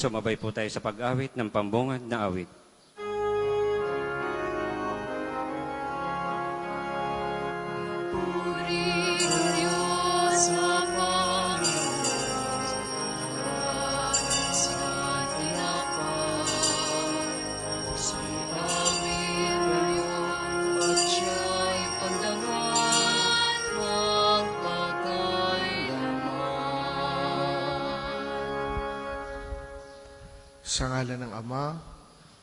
Sumabay po tayo sa pag-awit ng pambungad na awit. Sa ngalan ng Ama,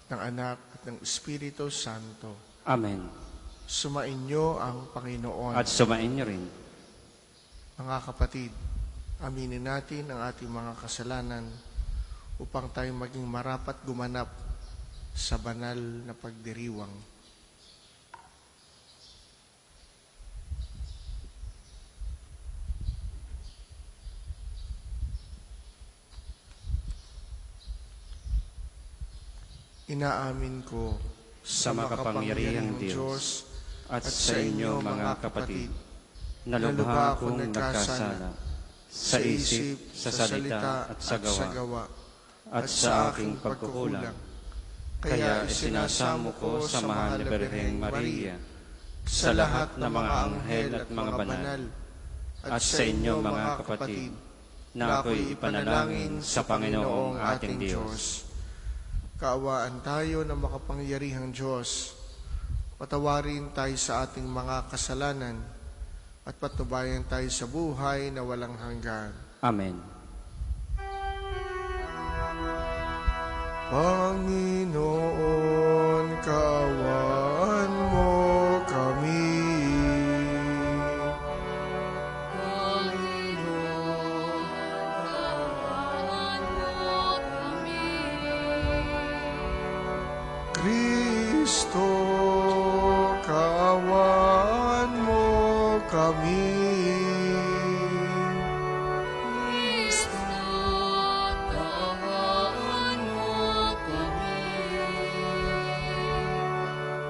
ng Anak, at ng Espiritu Santo. Amen. Sumainyo ang Panginoon. At sumain niyo rin. Mga kapatid, aminin natin ang ating mga kasalanan upang tayo maging marapat gumanap sa banal na pagdiriwang. Inaamin ko Sa makapangyarihang Diyos at sa inyo mga kapatid, na lubha akong nagkasala sa isip, sa salita at sa gawa, at sa aking pagkukulang. Kaya isinasamo ko sa mahal na Birheng Maria, sa lahat ng mga anghel at mga banal, at sa inyo mga kapatid, na ako'y ipanalangin sa Panginoong ating Diyos. Kaawaan tayo ng makapangyarihang Diyos. Patawarin tayo sa ating mga kasalanan at patnubayan tayo sa buhay na walang hanggan. Amen. Panginoon, kaawaan mo kami. Kristo, kaawaan mo kami. Kristo, kaawaan mo kami.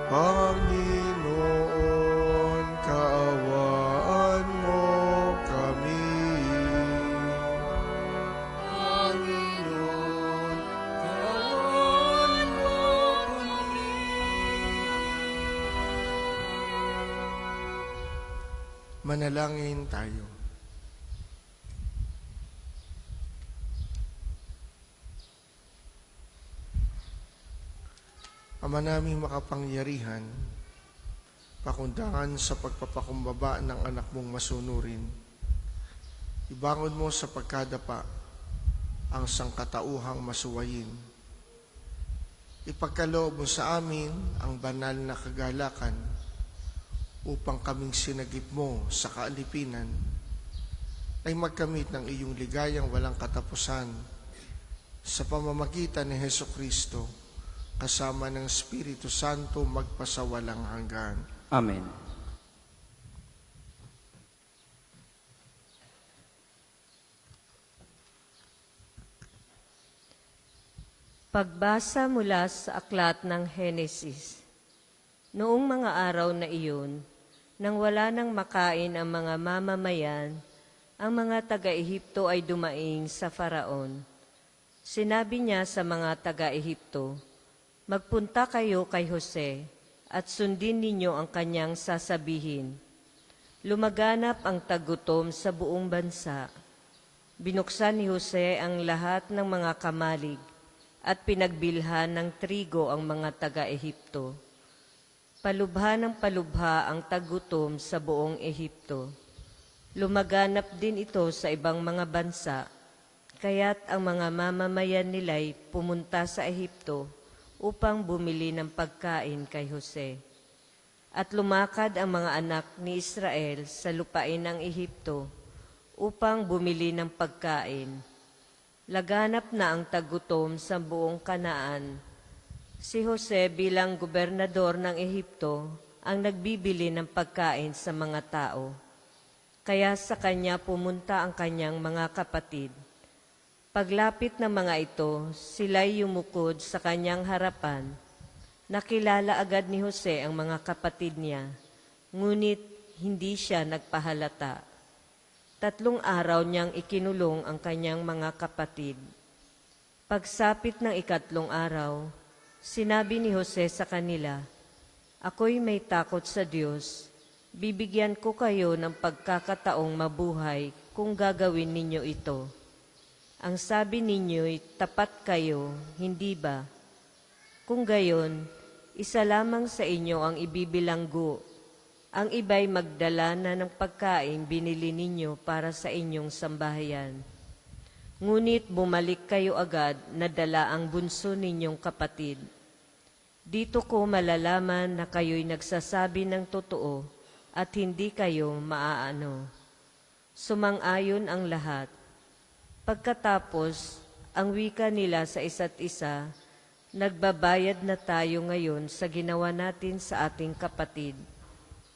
Panginoon, kaawaan mo kami. Panginoon, kaawaan mo kami. Manalangin tayo. Ama naming makapangyarihan, pakundangan sa pagpapakumbaba ng anak mong masunurin, ibangon mo sa pagkadapa ang sangkatauhang masuwayin. Ipagkaloob mo sa amin ang banal na kagalakan upang kaming sinagip mo sa kaalipinan ay magkamit ng iyong ligayang walang katapusan sa pamamagitan ni Hesukristo kasama ng Espiritu Santo magpasawalang hanggan. Amen. Pagbasa mula sa aklat ng Henesis. Noong mga araw na iyon, nang wala nang makain ang mga mamamayan, ang mga taga-Ehipto ay dumaing sa Faraon. Sinabi niya sa mga taga-Ehipto, "Magpunta kayo kay Jose at sundin ninyo ang kanyang sasabihin. Lumaganap ang tagutom sa buong bansa. Binuksan ni Jose ang lahat ng mga kamalig at pinagbilhan ng trigo ang mga taga-Ehipto. Palubha ng palubha ang tagutom sa buong Ehipto. Lumaganap din ito sa ibang mga bansa, kaya't ang mga mamamayan nila'y pumunta sa Ehipto upang bumili ng pagkain kay Jose. At lumakad ang mga anak ni Israel sa lupain ng Ehipto upang bumili ng pagkain. Laganap na ang tagutom sa buong Kanaan. Si Jose bilang gobernador ng Ehipto ang nagbibili ng pagkain sa mga tao. Kaya sa kanya pumunta ang kanyang mga kapatid. Paglapit ng mga ito, sila'y yumukod sa kanyang harapan. Nakilala agad ni Jose ang mga kapatid niya, ngunit hindi siya nagpahalata. 3 araw niyang ikinulong ang kanyang mga kapatid. Pagsapit ng 3 araw, sinabi ni Jose sa kanila, "Ako'y may takot sa Diyos. Bibigyan ko kayo ng pagkakataong mabuhay kung gagawin ninyo ito. Ang sabi ninyo'y tapat kayo, hindi ba? Kung gayon, isa lamang sa inyo ang ibibilanggo. Ang iba'y magdala na ng pagkain binili ninyo para sa inyong sambahayan. Ngunit bumalik kayo agad na dala ang bunso ninyong kapatid. Dito ko malalaman na kayo'y nagsasabi ng totoo at hindi kayo maaano." Sumang-ayon ang lahat. Pagkatapos, ang wika nila sa isa't isa, "Nagbabayad na tayo ngayon sa ginawa natin sa ating kapatid.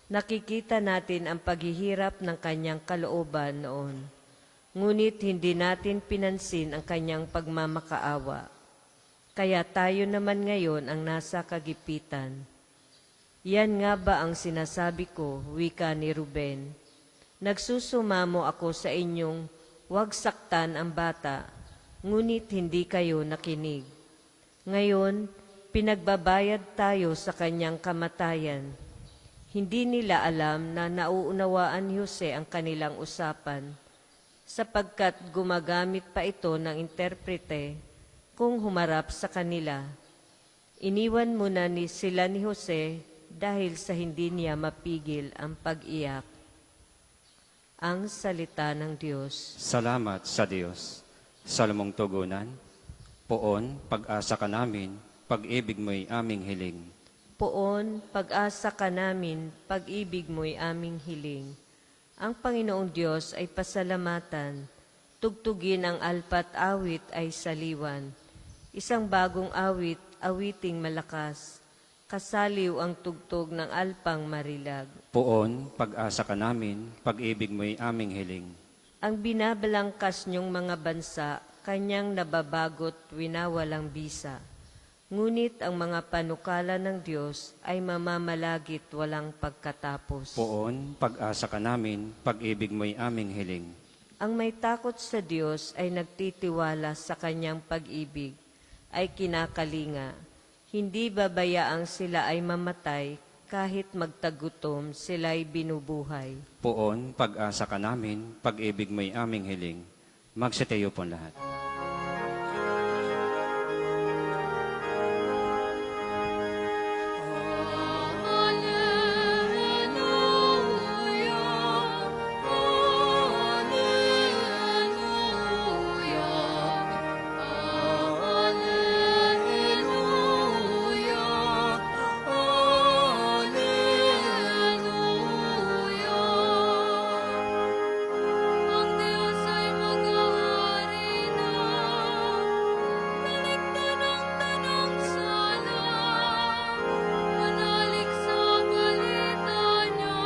Nakikita natin ang paghihirap ng kanyang kalooban noon. Ngunit hindi natin pinansin ang kanyang pagmamakaawa. Kaya tayo naman ngayon ang nasa kagipitan. Yan nga ba ang sinasabi ko," wika ni Ruben. "Nagsusumamo ako sa inyong huwag saktan ang bata, ngunit hindi kayo nakinig. Ngayon, pinagbabayad tayo sa kanyang kamatayan." Hindi nila alam na nauunawaan ni Jose ang kanilang usapan, sapagkat gumagamit pa ito ng interprete kung humarap sa kanila. Iniwan muna sila ni Jose dahil sa hindi niya mapigil ang pag-iyak. Ang salita ng Diyos. Salamat sa Diyos. Salmong tugunan, poon, pag-asa ka namin, pag-ibig mo'y aming hiling. Poon, pag-asa ka namin, pag-ibig mo'y aming hiling. Ang Panginoong Diyos ay pasalamatan, tugtugin ang alpat awit ay saliwan. Isang bagong awit, awiting malakas, kasaliw ang tugtog ng alpang marilag. Poon, pag-asa ka namin, pag-ibig mo'y aming hiling. Ang binabalangkas niyong mga bansa, kanyang nababagot winawalang bisa. Ngunit ang mga panukala ng Diyos ay mamamalagit walang pagkatapos. Poon, pag-asa ka namin, pag-ibig mo'y aming hiling. Ang may takot sa Diyos ay nagtitiwala sa kanyang pag-ibig, ay kinakalinga. Hindi babayaang sila ay mamatay, kahit magtagutom sila'y binubuhay. Poon, pag-asa ka namin, pag-ibig mo'y aming hiling. Magsitayo po lahat. Ang Diyos ay mag-aari na, nalikdan ang tanang sala, manalig sa balita niya.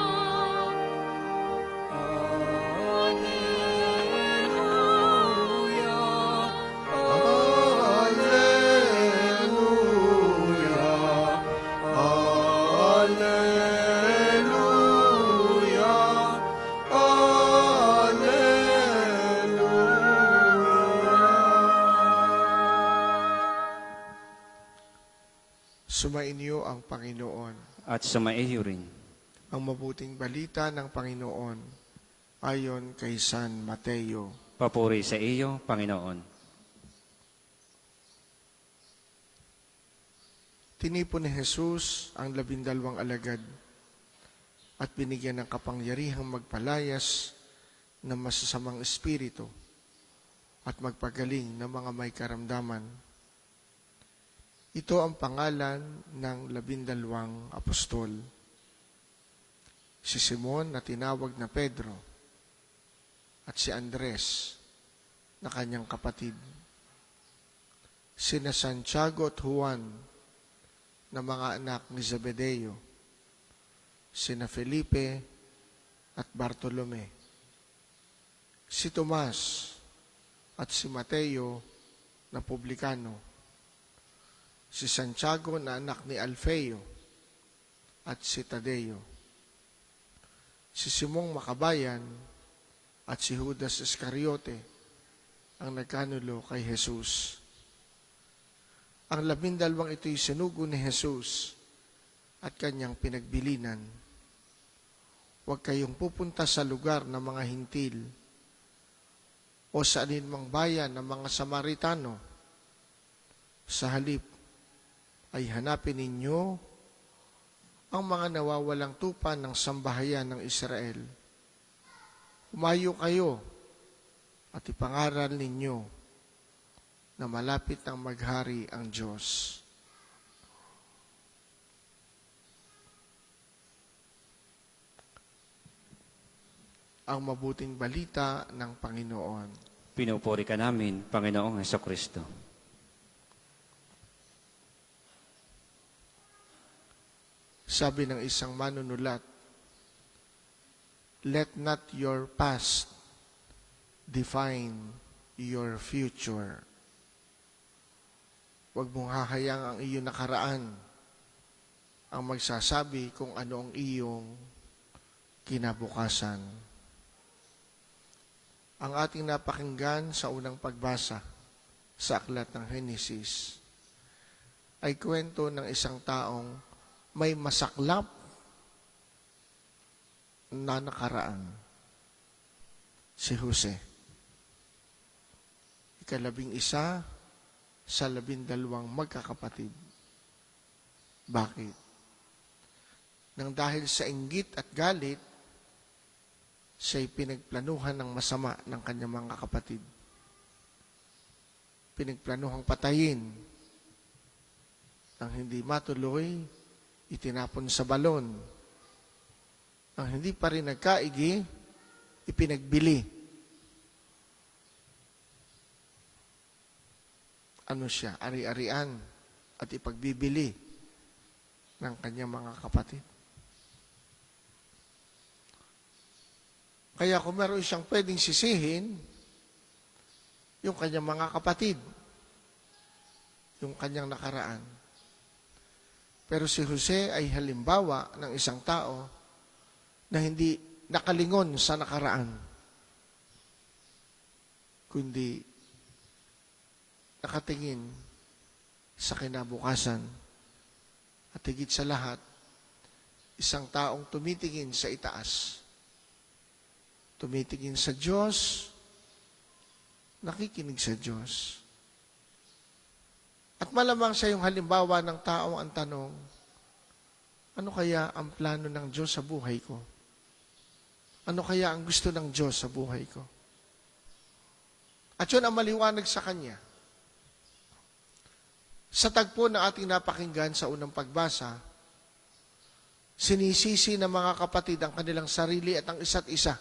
Sumainyo ang Panginoon. At sumaiyo rin. Ang mabuting balita ng Panginoon ayon kay San Mateo. Papuri sa iyo, Panginoon. Tinipon ni Jesus ang 12 alagad at binigyan ng kapangyarihang magpalayas ng masasamang espiritu at magpagaling ng mga may karamdaman. Ito ang pangalan ng 12 apostol. Si Simon na tinawag na Pedro at si Andres na kanyang kapatid. Sina Santiago at Juan na mga anak ni Zebedeo. Sina Felipe at Bartolome. Si Tomas at si Mateo na publikano. Si Santiago na anak ni Alfeo at si Tadeo. Si Simong Makabayan at si Judas Iscariote ang nagkanulo kay Jesus. Ang 12 ito'y sinugo ni Jesus at kanyang pinagbilinan. Huwag kayong pupunta sa lugar ng mga hintil o sa aninmang bayan ng mga Samaritano. Sa halip ay hanapin ninyo ang mga nawawalang tupa ng sambahayan ng Israel. Humayo kayo at ipangaral ninyo na malapit ng maghari ang Diyos. Ang mabuting balita ng Panginoon. Pinupuri ka namin, Panginoong Hesukristo. Sabi ng isang manunulat, let not your past define your future. Huwag mong hahayang ang iyong nakaraan ang magsasabi kung ano ang iyong kinabukasan. Ang ating napakinggan sa unang pagbasa sa aklat ng Henesis ay kwento ng isang taong may masaklap na nakaraan. Si Jose. 11 sa 12 magkakapatid. Bakit? Nang dahil sa inggit at galit, siya'y pinagplanuhan ng masama ng kanyang mga kapatid. Pinagplanuhang patayin. Nang hindi matuloy, itinapon sa balon. Nang hindi pa rin nagkaigi, ipinagbili. Ano siya? Ari-arian at ipagbibili ng kanyang mga kapatid. Kaya kung meron siyang pwedeng sisihin, yung kanyang mga kapatid, yung kanyang nakaraan. Pero si Jose ay halimbawa ng isang tao na hindi nakalingon sa nakaraan, kundi nakatingin sa kinabukasan. At higit sa lahat, isang taong tumitingin sa itaas. Tumitingin sa Diyos, nakikinig sa Diyos. At malamang siya yung halimbawa ng taong ang tanong, ano kaya ang plano ng Diyos sa buhay ko? Ano kaya ang gusto ng Diyos sa buhay ko? At yun ang maliwanag sa kanya. Sa tagpo na ating napakinggan sa unang pagbasa, sinisisi ng mga kapatid ang kanilang sarili at ang isa't isa.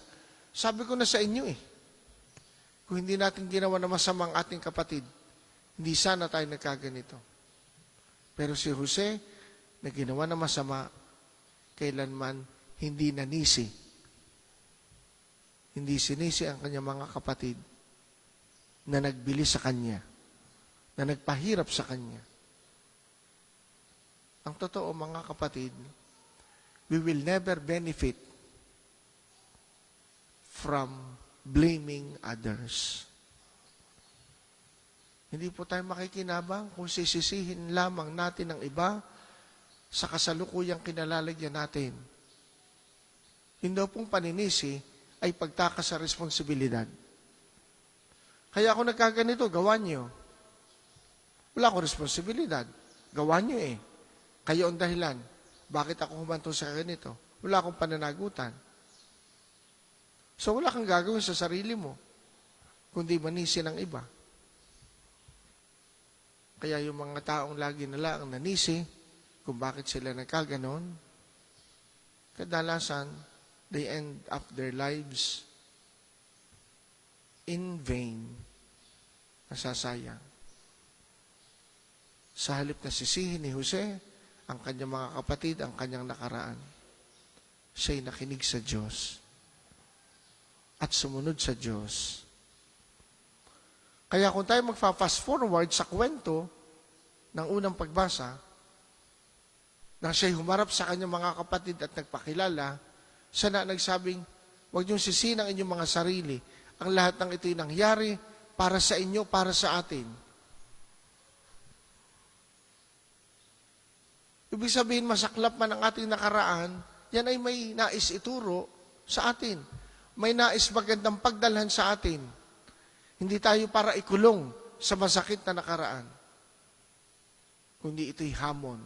Sabi ko na sa inyo kung hindi natin ginawa na masamang ating kapatid, hindi sana tayo nagkaganito. Pero si Jose, na ginawa na masama, kailanman hindi nanisi. Hindi sinisi ang kanyang mga kapatid na nagbili sa kanya, na nagpahirap sa kanya. Ang totoo, mga kapatid, we will never benefit from blaming others. Hindi po tayo makikinabang kung sisisihin lamang natin ang iba sa kasalukuyang kinalalagyan natin. Hindi pong paninisi ay pagtakas sa responsibilidad. Kaya ako nagkaganito, gawa nyo. Wala akong responsibilidad. Gawa nyo Kayo ang dahilan. Bakit ako humantong sa ganito? Wala akong pananagutan. So wala kang gagawin sa sarili mo, kundi manisi ng iba. Kaya yung mga taong lagi na lang nanisi, kung bakit sila nagkaganon, kadalasan, they end up their lives in vain, nasasayang. Sa halip na sisihin ni Jose, ang kanyang mga kapatid, ang kanyang nakaraan, siya'y nakinig sa Diyos at sumunod sa Diyos. Kaya kung tayo magfa-fast forward sa kwento ng unang pagbasa, nang siya'y humarap sa kanyang mga kapatid at nagpakilala, siya na nagsabing, huwag niyong sisihin ang inyong mga sarili. Ang lahat ng ito'y nangyari para sa inyo, para sa atin. Ibig sabihin, masaklap man ang ating nakaraan, yan ay may nais ituro sa atin. May nais magandang pagdalhan sa atin. Hindi tayo para ikulong sa masakit na nakaraan, kundi ito'y hamon,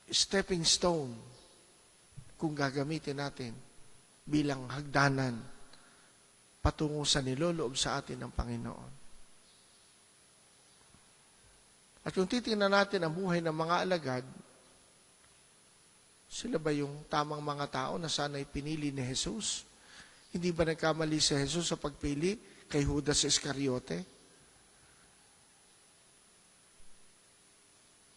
stepping stone, kung gagamitin natin bilang hagdanan patungo sa niloloob sa atin ng Panginoon. At kung titingnan natin ang buhay ng mga alagad, sila ba yung tamang mga tao na sana'y pinili ni Jesus? Hindi ba nagkamali si Jesus sa pagpili kay Judas Iscariote?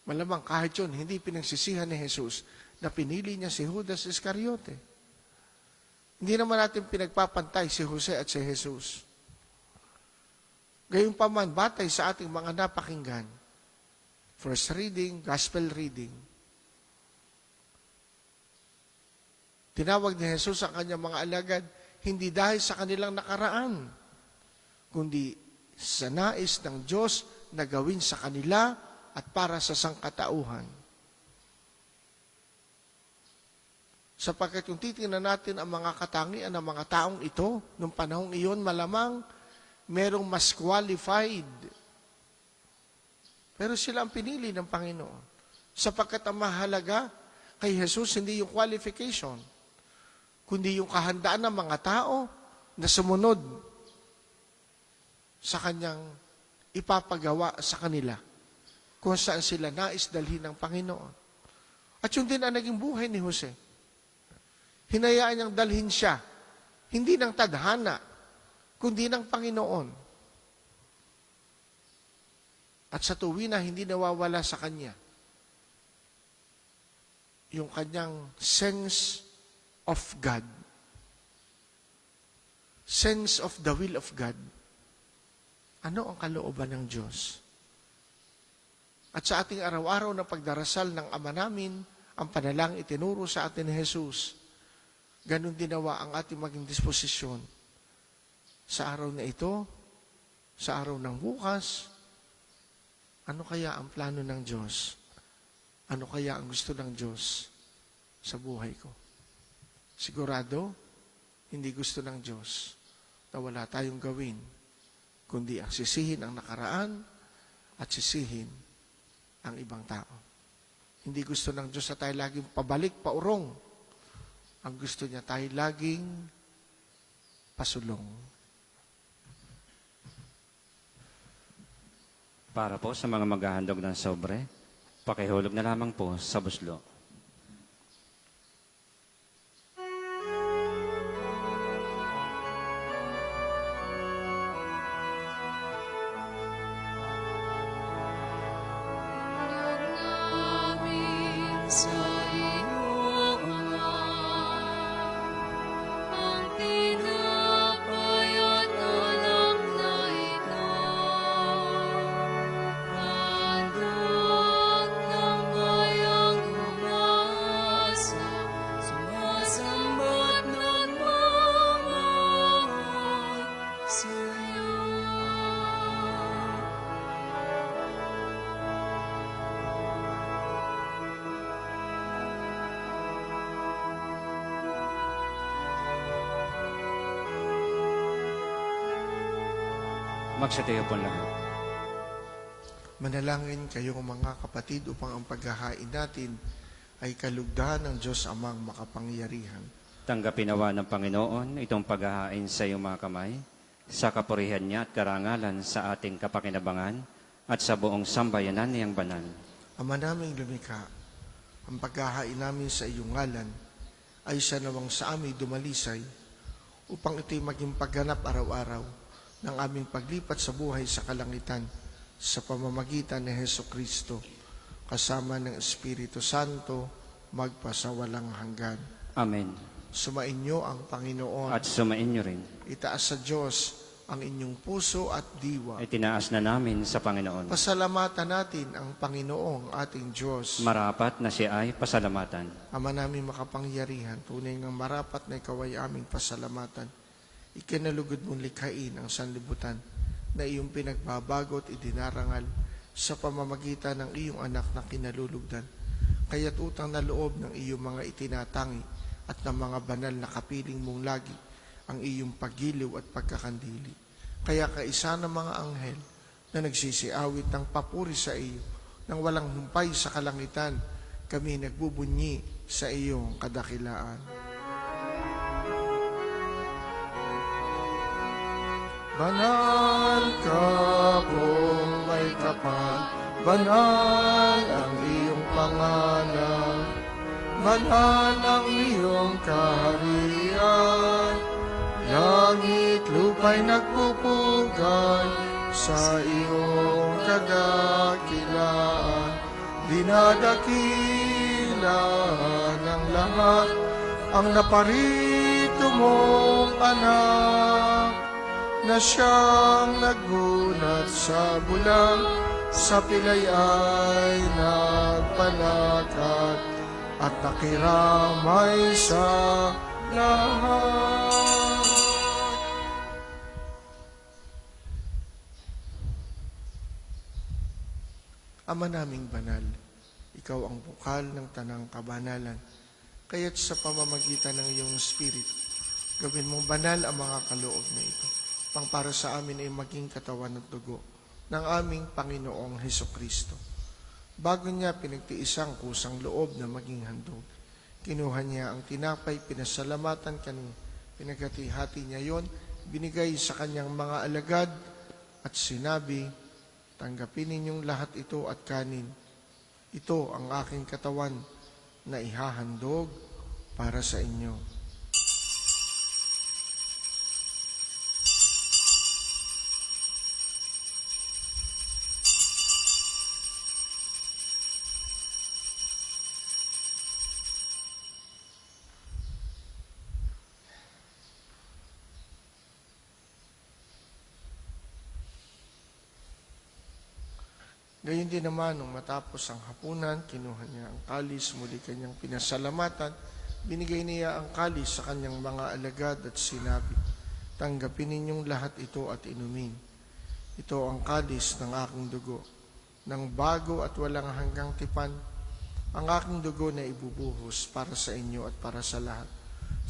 Malamang kahit yun, hindi pinagsisihan ni Jesus na pinili niya si Judas Iscariote. Hindi naman natin pinagpapantay si Jose at si Jesus. Gayunpaman, batay sa ating mga napakinggan, first reading, gospel reading, tinawag ni Jesus ang kanyang mga alagad, hindi dahil sa kanilang nakaraan, kundi sa nais ng Diyos na gawin sa kanila at para sa sangkatauhan. Sapagkat kung titingnan natin ang mga katangian ng mga taong ito, nung panahong iyon, malamang merong mas qualified. Pero sila ang pinili ng Panginoon. Sapagkat ang mahalaga kay Jesus, hindi yung qualification, kundi yung kahandaan ng mga tao na sumunod sa kanyang ipapagawa sa kanila kung saan sila nais dalhin ng Panginoon. At yun din ang naging buhay ni Jose. Hinayaan niyang dalhin siya, hindi ng tadhana, kundi ng Panginoon. At sa tuwina, hindi nawawala sa kanya yung kanyang sense of God. Sense of the will of God. Ano ang kalooban ng Diyos? At sa ating araw-araw na pagdarasal ng Ama namin, ang panalang itinuro sa atin ni Jesus, ganun dinawa ang ating maging disposisyon sa araw na ito, sa araw ng bukas. Ano kaya ang plano ng Diyos? Ano kaya ang gusto ng Diyos sa buhay ko? Sigurado, hindi gusto ng Diyos na wala tayong gawin, kundi ang sisihin ang nakaraan at sisihin ang ibang tao. Hindi gusto ng Diyos na tayo laging pabalik, paurong. Ang gusto niya tayo laging pasulong. Para po sa mga maghahandog ng sobre, pakihulog na lamang po sa buslo. namin sa iyo, Ama, ang tinapay at alak na ito. Handog ng bayang umasa, sumasamba't nagmamahal sa iyo. Magsitayo po lahat. Manalangin kayong mga kapatid upang ang paghahain natin ay kalugdan ng Diyos Amang makapangyarihan. Tanggapin nawa ng Panginoon itong paghahain sa iyong mga kamay, sa kapurihan niya at karangalan sa ating kapakinabangan at sa buong sambayanan niyang banal. Ama naming lumikha, ang paghahain namin sa iyong ngalan ay siya namang sa amin dumalisay upang ito'y maging pagganap araw-araw ng aming paglipat sa buhay sa kalangitan sa pamamagitan ni Hesukristo kasama ng Espiritu Santo magpasawalang hanggan. Amen. Sumainyo ang Panginoon. At sumainyo rin. Itaas sa Diyos ang inyong puso at diwa. Itinaas na namin sa Panginoon. Pasalamatan natin ang Panginoong ating Diyos. Marapat na siya ay pasalamatan. Ama namin makapangyarihan, tunay ngang marapat na ikaw ay aming pasalamatan. Ikinalugod mong likhain ang sanlibutan na iyong pinagbabago at idinarangal sa pamamagitan ng iyong anak na kinalulugdan. Kaya't utang na loob ng iyong mga itinatangi at ng mga banal na kapiling mong lagi ang iyong paggiliw at pagkakandili. Kaya kaisa ng mga anghel na nagsisiawit ng papuri sa iyo, nang walang humpay sa kalangitan, kami nagbubunyi sa iyong kadakilaan. Banal ka pong may kapal, banal ang iyong pangalan, banal ang iyong kaharian. Langit lupa'y nagpupugay sa iyong kadakilaan. Dinadakila ng lahat ang naparito mong anak, na siyang nagunat sa bulang, sa pilay ay nagpalakad at nakiramay sa lahat. Ama naming banal, ikaw ang bukal ng tanang kabanalan, kaya't sa pamamagitan ng iyong Espiritu, gawin mong banal ang mga kaloob na ito, pang para sa amin ay maging katawan at dugo ng aming Panginoong Hesukristo. Bago niya pinagtiis ang kusang loob na maging handog, kinuha niya ang tinapay, pinasalamatan kanya, pinaghati-hati niya yon, binigay sa kanyang mga alagad at sinabi, tanggapin ninyong lahat ito at kanin. Ito ang aking katawan na ihahandog para sa inyo. Gayon din naman, nung matapos ang hapunan, kinuha niya ang kalis, muli kanyang pinasalamatan, binigay niya ang kalis sa kanyang mga alagad at sinabi, tanggapin ninyong lahat ito at inumin. Ito ang kalis ng aking dugo, ng bago at walang hanggang tipan, ang aking dugo na ibubuhos para sa inyo at para sa lahat,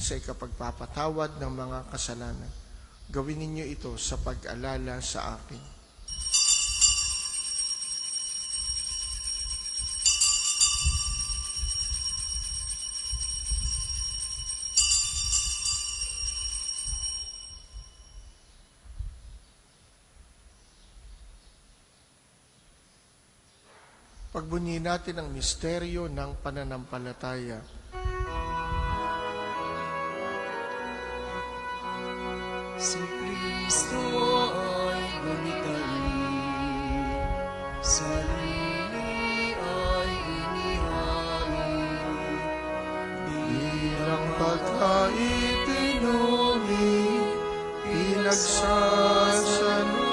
sa ikapagpapatawad ng mga kasalanan. Gawin ninyo ito sa pag-alala sa akin. Pagbunyi natin ang misteryo ng pananampalataya. Si Kristo ay gunitain, sarili ay inihain, Bilang pagkain tinumi, pinagsasalo.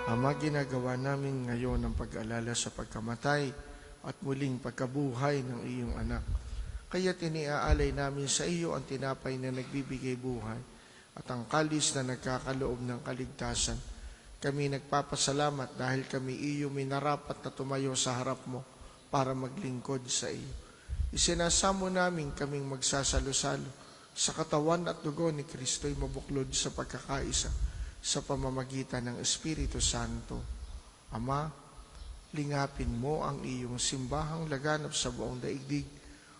Ama, ginagawa namin ngayon ang pag-alala sa pagkamatay at muling pagkabuhay ng iyong anak. Kaya tiniaalay namin sa iyo ang tinapay na nagbibigay buhay at ang kalis na nagkakaloob ng kaligtasan. Kami nagpapasalamat dahil kami iyo minarapat na tumayo sa harap mo para maglingkod sa iyo. Isinasamo namin kaming magsasalo-salo sa katawan at dugo ni Kristo'y mabuklod sa pagkakaisa sa pamamagitan ng Espiritu Santo. Ama, lingapin mo ang iyong simbahang laganap sa buong daigdig.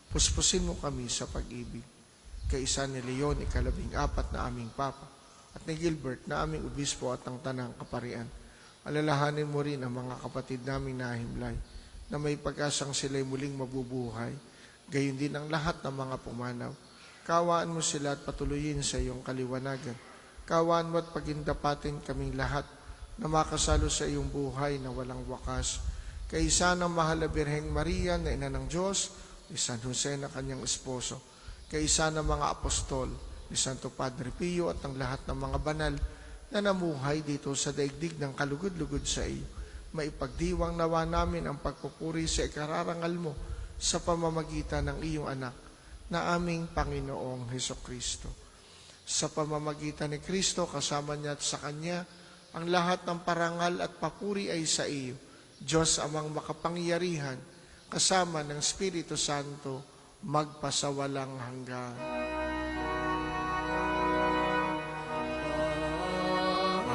Puspusin mo kami sa pag-ibig. Kaisa ni Leon, 14 na aming Papa, at ni Gilbert na aming Obispo at ang Tanang Kaparian. Alalahanin mo rin ang mga kapatid naming nahimlay na may pag-asang sila'y muling mabubuhay. Gayon din ang lahat ng mga pumanaw. Kawaan mo sila at patuloyin sa iyong kaliwanagan. Kawaan mo at pagindapatin kaming lahat na makasalo sa iyong buhay na walang wakas. Kaisa ng mahal na Birheng Maria na ina ng Diyos, ni San Jose na kanyang esposo. Kaisa ng mga apostol, ni Santo Padre Pio at ang lahat ng mga banal na namuhay dito sa daigdig ng kalugod-lugod sa iyo. Maipagdiwang nawa namin ang pagpupuri sa ikararangal mo sa pamamagitan ng iyong anak na aming Panginoong Heso Kristo. Sa pamamagitan ni Kristo, kasama niya at sa Kanya, ang lahat ng parangal at papuri ay sa iyo, Diyos amang makapangyarihan, kasama ng Espiritu Santo, magpasawalang hanggan.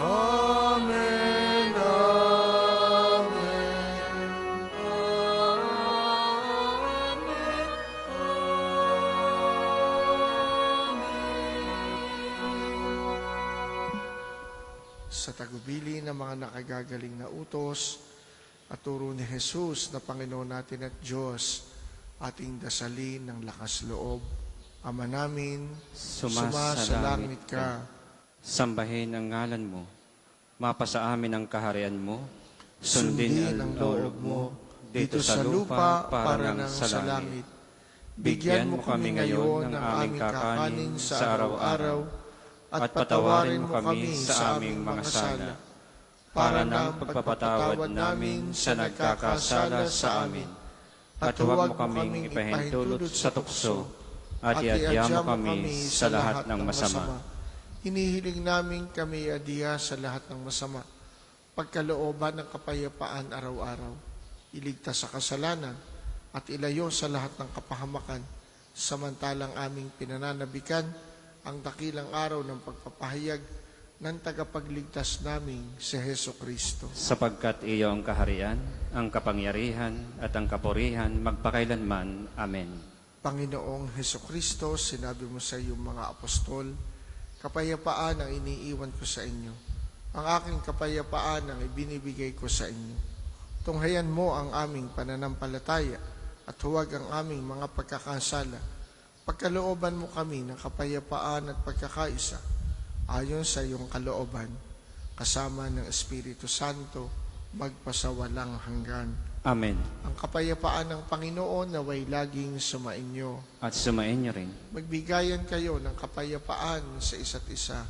Amen, amen, sa tagubili ng mga nakagagaling na utos at turo ni Jesus na Panginoon natin at Diyos, ating dasalin ng lakas loob. Ama namin, sumasalangit ka. Sambahin ang ngalan mo. Mapasa amin ang kaharian mo. Sundin ang loob mo dito sa lupa para ng sa langit. Bigyan mo kami ngayon ng aming kakanin sa araw-araw at patawarin mo kami sa aming mga sala para ng pagpapatawad namin sa nagkakasala sa amin. At huwag mo kaming ipahintulot sa tukso at iadya mo kami sa lahat ng masama. Hinihiling namin kami adiya sa lahat ng masama, pagkalooban ng kapayapaan araw-araw, iligtas sa kasalanan at ilayo sa lahat ng kapahamakan, samantalang aming pinananabikan ang dakilang araw ng pagpapahayag ng tagapagligtas naming si Heso Kristo. Sapagkat iyo ang kaharian, ang kapangyarihan at ang kapurihan magpakailanman. Amen. Panginoong Heso Kristo, sinabi mo sa iyong mga apostol, kapayapaan ang iniiwan ko sa inyo. Ang aking kapayapaan ang ibinibigay ko sa inyo. Tunghayan mo ang aming pananampalataya at huwag ang aming mga pagkakasala. Pagkalooban mo kami ng kapayapaan at pagkakaisa ayon sa iyong kalooban, kasama ng Espiritu Santo, magpasawalang hanggan. Amen. Ang kapayapaan ng Panginoon naway laging sumainyo. At sumainyo rin. Magbigayan kayo ng kapayapaan sa isa't isa.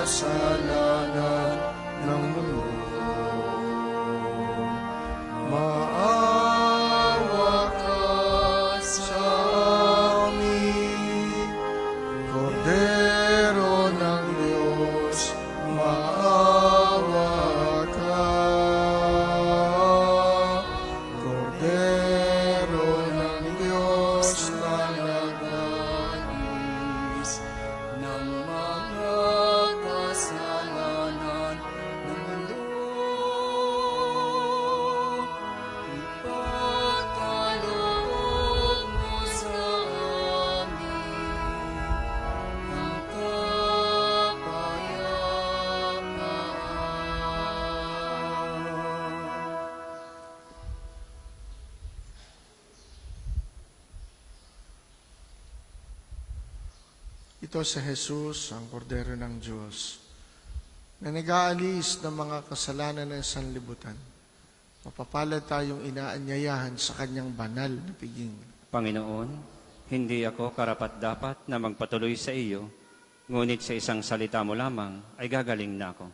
Kasalanan ng mundo, maawa ka sa amin. Kordero ng Diyos, maawa ka. Kordero ng Diyos na nagalis ng mga kasalanan ng mundo, ipagkaloob mo sa amin ang kapayapaan. Ito si Jesus, ang Kordero ng Diyos, na nag-aalis ng mga kasalanan ng sanlibutan. Mapapalad tayong inaanyayahan sa kanyang banal na piging. Panginoon, hindi ako karapat-dapat na magpatuloy sa iyo, ngunit sa isang salita mo lamang ay gagaling na ako.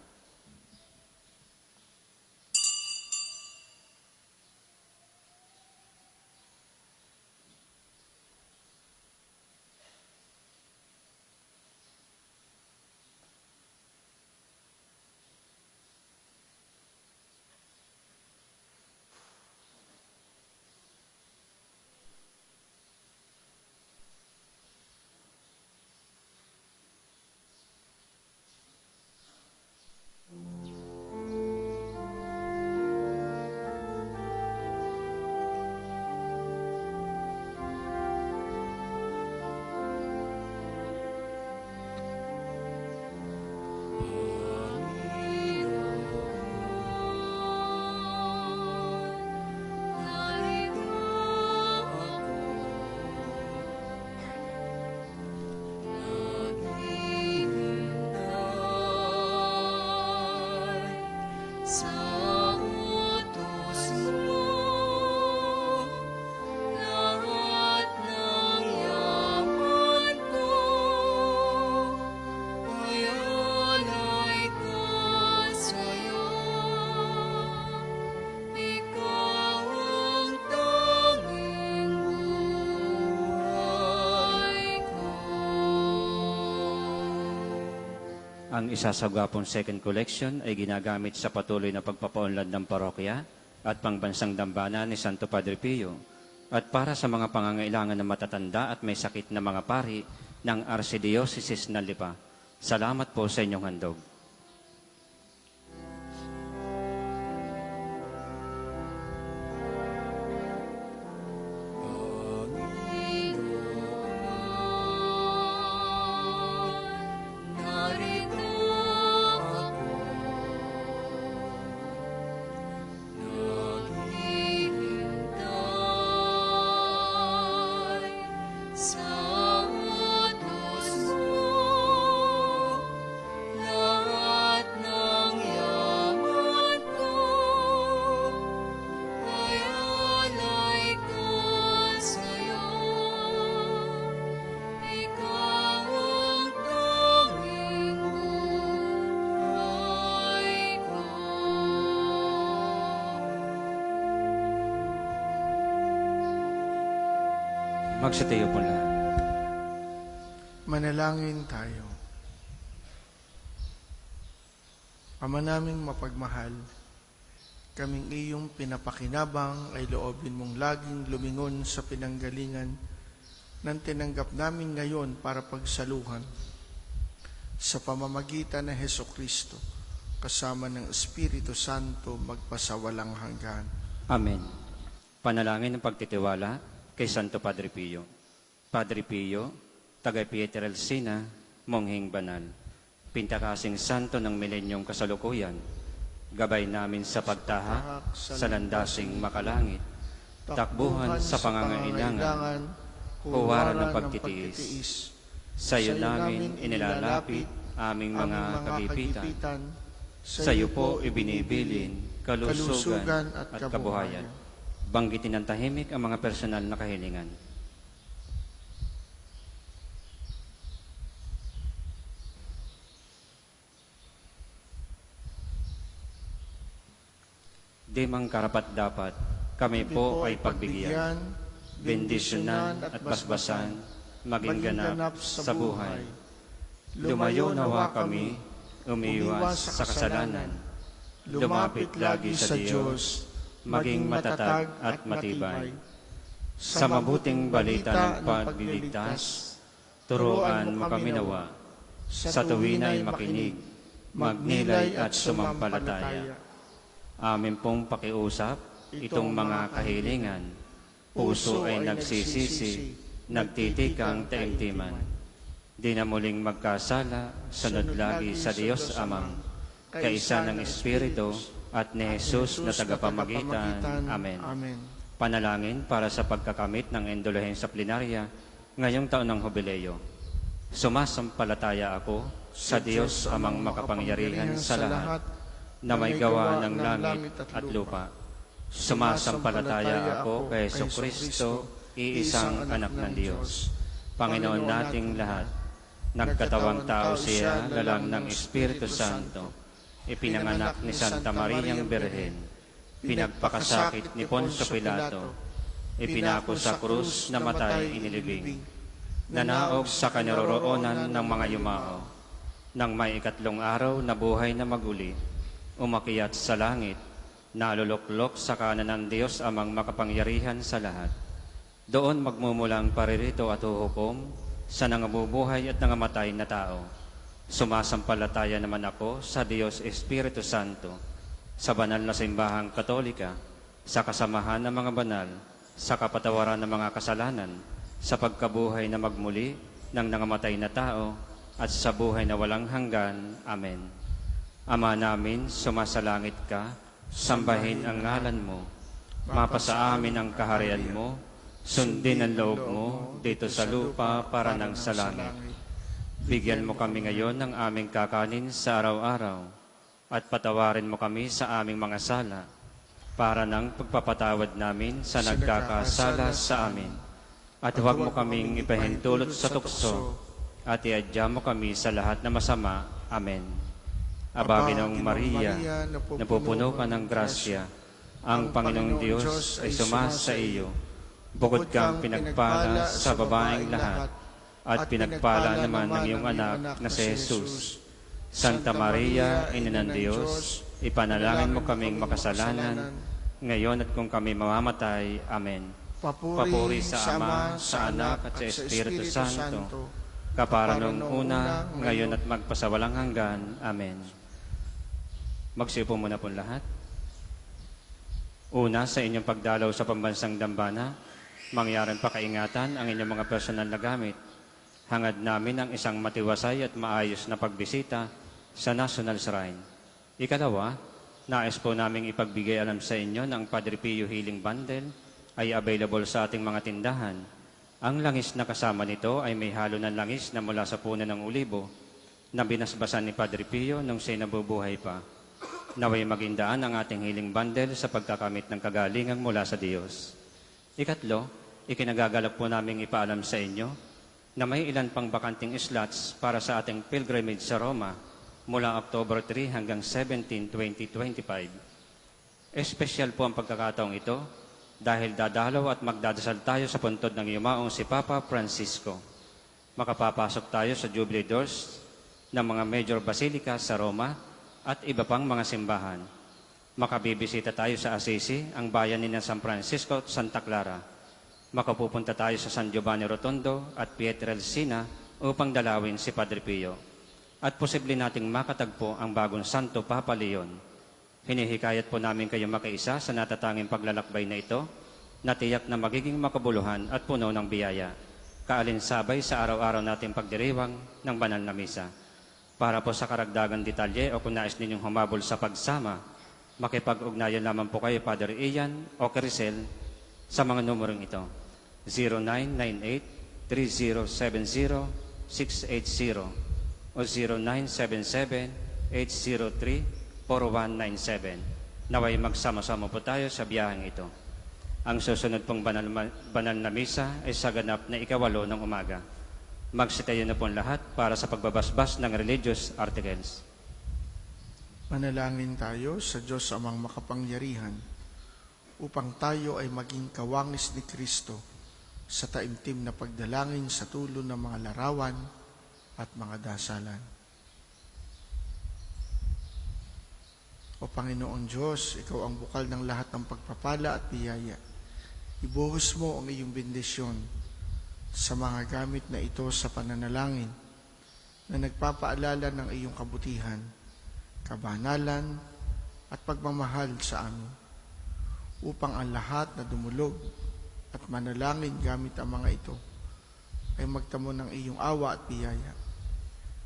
sa utos mo. Lahat ng yaman ko ay alay ko sa'yo. Ikaw ang tanging buhay ko. Ang isasagapong second collection ay ginagamit sa patuloy na pagpapaunlad ng parokya at pangbansang dambana ni Santo Padre Pio at para sa mga pangangailangan ng matatanda at may sakit na mga pari ng Archdiocese ng Lipa. Salamat po sa inyong handog. Narito ako, naghihintay sa utos mo. Lahat ng yaman ko ay alay ko sa'yo. Ikaw ang tanging buhay ko. Magsitayo po lahat. Manalangin tayo. Ama naming mapagmahal, kaming iyong pinapakinabang ay loobin mong laging lumingon sa pinanggalingan ng tinanggap namin ngayon para pagsaluhan sa pamamagitan ng Hesukristo kasama ng Espiritu Santo magpasawalang hanggan. Amen. Panalangin ng pagtitiwala kay Santo Padre Pio. Padre Pio, taga Pietrelcina, Monghing Banal, pintakasing santo ng milenyong kasalukuyan, gabay namin sa pagtahak sa landasing makalangit, takbuhan sa pangangailangan, huwaran ng pagtitiis. Sa iyo namin inilalapit aming mga kagipitan. Sa iyo po ibinibilin kalusugan at kabuhayan. Banggitin ng tahimik ang mga personal na kahilingan. Di mang karapat-dapat, kami po ay pagbigyan, bendisyonan at basbasan, maging ganap sa buhay. Lumayo nawa kami, umiwas sa kasalanan, lumapit lagi sa Diyos, maging matatag at matibay. Sa mabuting balita ng pagliligtas, turuan mo kami nawa, sa tuwin ay makinig, magnilay at sumampalataya. Amin pong pakiusap, itong mga kahilingan, puso ay nagsisisi, nagtitikang taimtiman. Di na muling magkasala, sunod lagi sa Diyos Amang, kaisa ng Espiritu, at ni Jesus na tagapamagitan. Amen. Panalangin para sa pagkakamit ng indulhensya plenaria ngayong taon ng Jubileo. Sumasampalataya ako sa Diyos Amang makapangyarihan sa lahat, na may gawa ng langit at lupa. Sumasampalataya ako kay Jesucristo, iisang anak ng Diyos, Panginoon nating lahat. Nagkatawang tao siya, lalang ng Espiritu Santo. Ipinanganak ni Santa Mariang Birhen, pinagpakasakit ni Poncio Pilato, ipinako sa krus, namatay, inilibing, nanaog sa kanaroroonan ng mga yumao, nang may ikatlong araw na buhay na maguli, umakyat sa langit, naluluklok sa kanan ng Diyos Amang makapangyarihan sa lahat. Doon magmumulang paririto at huhukom sa nangabubuhay at nangamatay na tao. Sumasampalataya naman ako sa Diyos Espiritu Santo, sa banal na simbahang Katolika, sa kasamahan ng mga banal, sa kapatawaran ng mga kasalanan, sa pagkabuhay na magmuli ng nangamatay na tao, at sa buhay na walang hanggan. Amen. Ama namin, sumasalangit ka, sambahin ang ngalan mo, mapasa amin ang kaharian mo, sundin ang loob mo dito sa lupa para nang sa langit. Bigyan mo kami ngayon ng aming kakanin sa araw-araw. at patawarin mo kami sa aming mga sala, para ng pagpapatawad namin sa nagkakasala sa amin. At huwag mo kaming ipahintulot sa tukso, at iadya mo kami sa lahat na masama. Amen. Aba, Ginoong Maria, napupuno ka ng grasya, ang Panginoong Diyos ay sumasa iyo. Bukod kang pinagpala sa babaeng lahat, at pinagpala naman ng iyong anak na si Jesus. Santa Maria, Ina ng Diyos, ipanalangin mo kaming makasalanan, ngayon at kung kami mamamatay. Amen. Papuri sa Ama, sa Anak, at sa Espiritu Santo, kapara noong una, ngayon at magpasawalang hanggan. Amen. Magsiupo muna po lahat. Una, sa inyong pagdalaw sa pambansang dambana, mangyaring pakaingatan ang inyong mga personal na gamit. Hangad namin ang isang matiwasay at maayos na pagbisita sa National Shrine. Ikalawa, nais po naming ipagbigay alam sa inyo ng Padre Pio Healing Bundle ay available sa ating mga tindahan. Ang langis na kasama nito ay may halo ng langis na mula sa puno ng ulibo na binasbasan ni Padre Pio nung siya nabubuhay pa. Naway maging daan ang ating healing bundle sa pagkakamit ng kagalingan mula sa Diyos. Ikatlo, ikinagagalap po naming ipaalam sa inyo na may ilan pang bakanting slots para sa ating pilgrimage sa Roma mula October 3 hanggang 17, 2025. Espesyal po ang pagkakataong ito dahil dadalaw at magdadasal tayo sa puntod ng yumaong si Papa Francisco. Makapapasok tayo sa Jubilee Doors ng mga major basilica sa Roma at iba pang mga simbahan. Makabibisita tayo sa Assisi, ang bayan ni San Francisco at Santa Clara. Makapupunta tayo sa San Giovanni Rotondo at Pietrelcina upang dalawin si Padre Pio. At posible nating makatagpo ang bagong Santo Papa Leon. Hinihikayat po namin kayo makiisa sa natatanging paglalakbay na ito, na tiyak na magiging makabuluhan at puno ng biyaya, kaalinsabay sa araw-araw nating pagdiriwang ng banal na misa. Para po sa karagdagang detalye o kung nais ninyong humabol sa pagsama, makipag-ugnayan lamang po kayo Padre Ian o Crisel sa mga numero ito: 0998-3070-680 o 0977-803-4197. Naway magsama-sama po tayo sa biyaheng ito. Ang susunod pong banal na misa ay sa ganap na 8:00 ng umaga. Magsitayo na po lahat para sa pagbabasbas ng religious articles. Manalangin tayo sa Diyos amang makapangyarihan upang tayo ay maging kawangis ni Kristo sa taimtim na pagdalangin sa tulong ng mga larawan at mga dasalan. O Panginoong Diyos, Ikaw ang bukal ng lahat ng pagpapala at biyaya. Ibuhos mo ang iyong bendisyon sa mga gamit na ito sa pananalangin na nagpapaalala ng iyong kabutihan, kabanalan at pagmamahal sa amin, upang ang lahat na dumulog at manalangin gamit ang mga ito ay magtamo ng iyong awa at biyaya.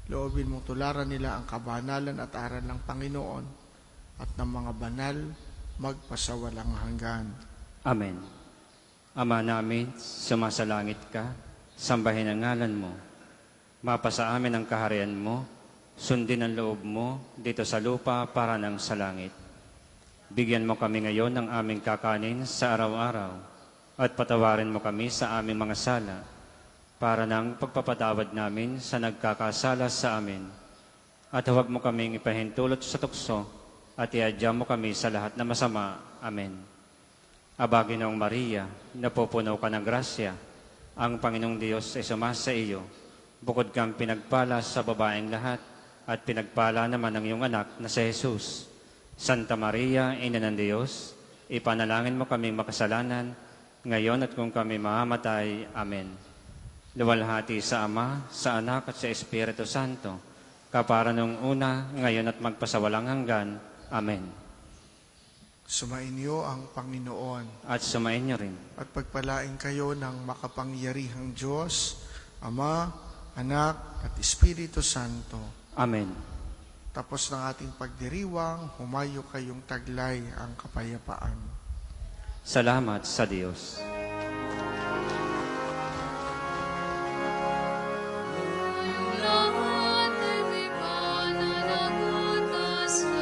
Loobin mong tularan nila ang kabanalan at aral ng Panginoon at ng mga banal magpasawalang hanggan. Amen. Ama namin, sumasalangit ka, sambahin ang ngalan mo. Mapasa amin ang kaharian mo, sundin ang loob mo dito sa lupa para nang sa langit. Bigyan mo kami ngayon ng aming kakanin sa araw-araw at patawarin mo kami sa aming mga sala para nang pagpapatawad namin sa nagkakasala sa amin. At huwag mo kaming ipahintulot sa tukso at iadya mo kami sa lahat na masama. Amen. Aba, Ginoong Maria, napupuno ka ng grasya, ang Panginoong Diyos ay sumasa iyo. Bukod kang pinagpala sa babaeng lahat at pinagpala naman ng iyong anak na si Jesus. Santa Maria, Ina ng Diyos, ipanalangin mo kaming makasalanan, ngayon at kung kami mamamatay. Amen. Luwalhati sa Ama, sa Anak at sa Espiritu Santo, kapara nung una, ngayon at magpasawalang hanggan. Amen. Sumainyo ang Panginoon At sumainyo rin. at pagpalain kayo ng makapangyarihang Diyos, Ama, Anak at Espiritu Santo. Amen. Tapos ng ating pagdiriwang, humayo kayong taglay ang kapayapaan. Salamat sa Diyos. Lahat ay may pananagutas sa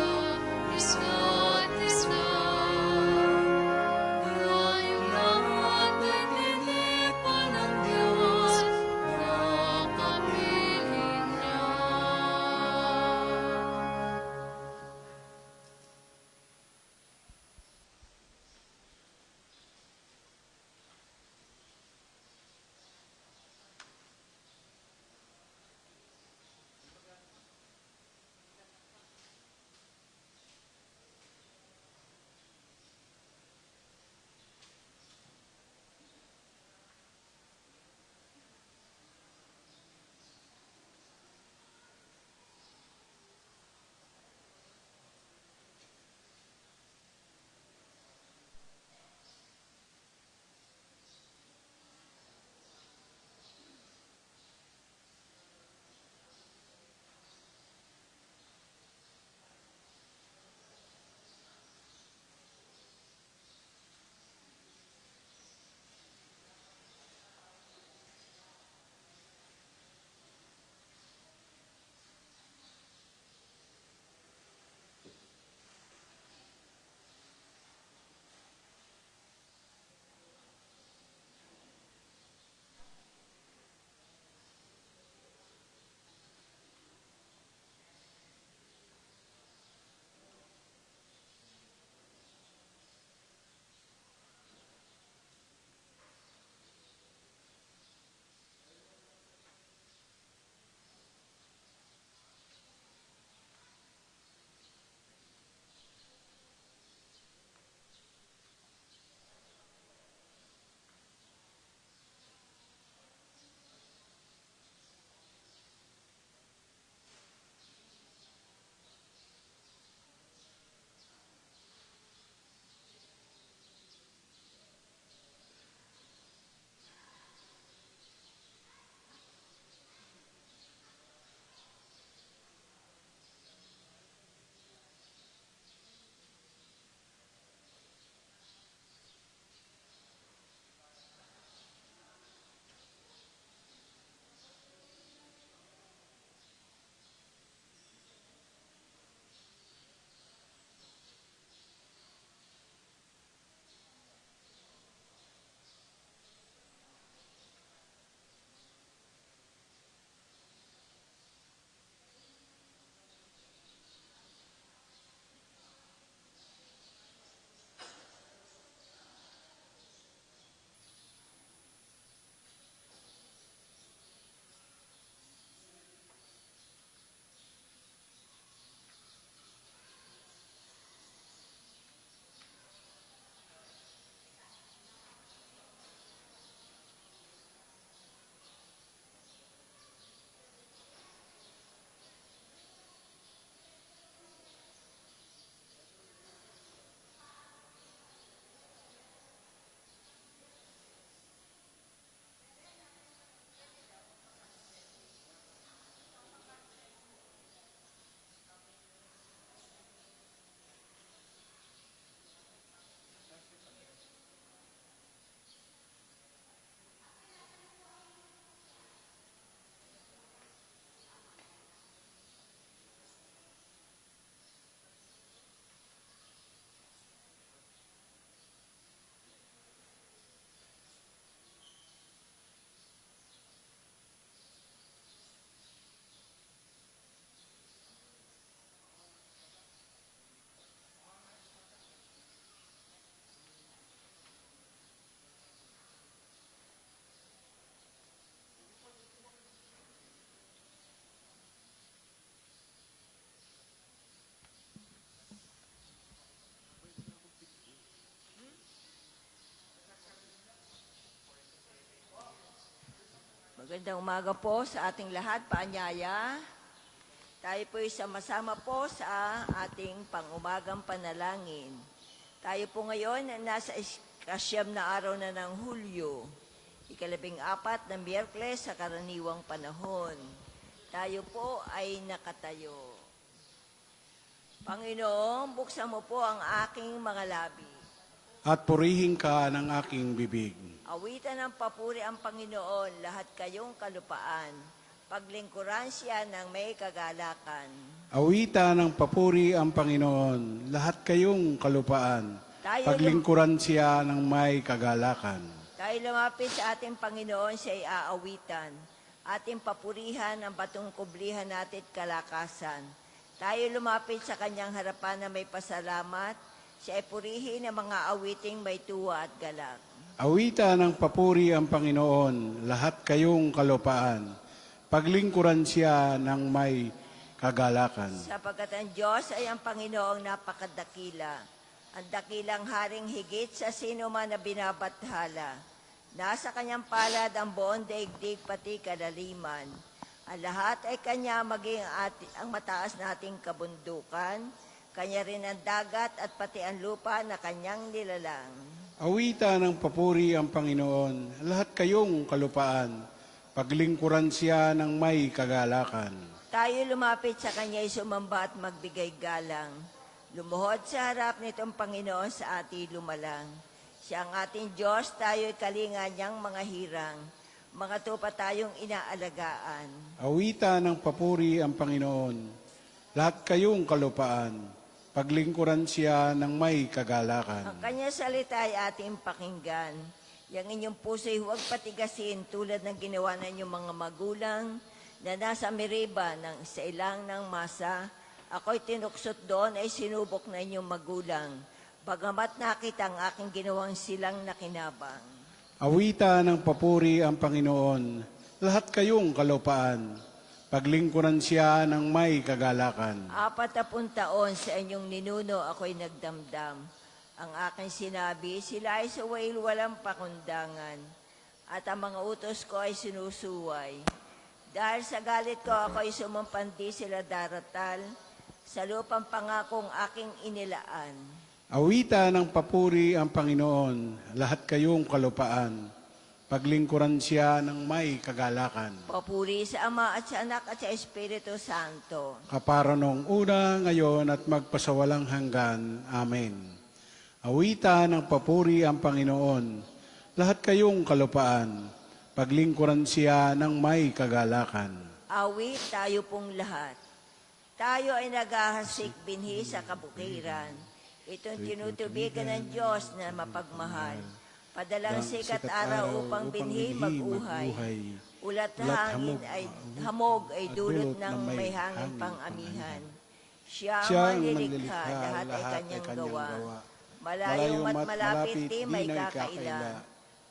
Magandang umaga po sa ating lahat, paanyaya. Tayo po sama-sama po sa ating pangumagang panalangin. Tayo po ngayon nasa ikasyam na araw na ng Hulyo, 14 na Miyerkules sa karaniwang panahon. Tayo po ay nakatayo. Panginoon, buksan mo po ang aking mga labi. At purihin ka ng aking bibig. Awitan ng papuri ang Panginoon, lahat kayong kalupaan. Paglingkuran siya ng may kagalakan. Awitan ng papuri ang Panginoon, lahat kayong kalupaan. Paglingkuran siya ng may kagalakan. Tayo lumapit sa ating Panginoon, siya ay aawitan. Ating papurihan ang batong kublihan natin at kalakasan. Tayo lumapit sa kanyang harapan na may pasalamat. Siya ay purihin ang mga awiting may tuwa at galak. Awitan ng papuri ang Panginoon, lahat kayong kalupaan. Paglingkuran siya ng may kagalakan. Sapagkat ang Diyos ay ang Panginoong napakadakila. Ang dakilang haring higit sa sino man na binabathala. Nasa kanyang palad ang buong daigdig pati kadaliman. Ang lahat ay kanya maging ang mataas nating kabundukan. Kanya rin ang dagat at pati ang lupa na kanyang nilalang. Awitan ng papuri ang Panginoon, lahat kayong kalupaan. Paglingkuran siya ng may kagalakan. Tayo lumapit sa kanya'y sumamba at magbigay galang. Lumuhod sa harap nitong Panginoon sa ating lumalang. Siya ang ating Diyos, tayo'y kalinga niyang mga hirang. Mga tupa tayong inaalagaan. Awitan ng papuri ang Panginoon, lahat kayong kalupaan. Paglingkuran siya ng may kagalakan. Ang kanya salita ay ating pakinggan. Yang inyong puso'y huwag patigasin tulad ng ginawa ng inyong mga magulang na nasa Meriba ng sa ilang ng masa. Ako'y tinuksot doon ay sinubok na inyong magulang. Bagamat nakita ang aking ginawang silang nakinabang. Awitan ng papuri ang Panginoon, lahat kayong kalupaan. Paglingkuran siya ng may kagalakan. 40 taon sa inyong ninuno ako'y nagdamdam. Ang aking sinabi, sila ay suwail walang pakundangan. At ang mga utos ko ay sinusuway. Dahil sa galit ko ako'y sumampandi sila daratal sa lupang pangakong aking inilaan. Awitan ng papuri ang Panginoon, lahat kayong kalupaan. Paglingkuran siya ng may kagalakan. Papuri sa Ama at sa Anak at sa Espiritu Santo. Kapara noong una, ngayon at magpasawalang hanggan. Amen. Awitan ng papuri ang Panginoon, lahat kayong kalupaan. Paglingkuran siya ng may kagalakan. Awit tayo pong lahat. Tayo ay naghahasik binhi sa kabukiran. Itong tinutubigan ng Diyos na mapagmahal. Padalang sikat araw upang binhi mag-uhay. Ulat hangin ay hamog ay dulot ng may hangin pang amihan. Siya ang manlilikha, lahat ay kanyang gawa. Malayong at malapit di may kakaila.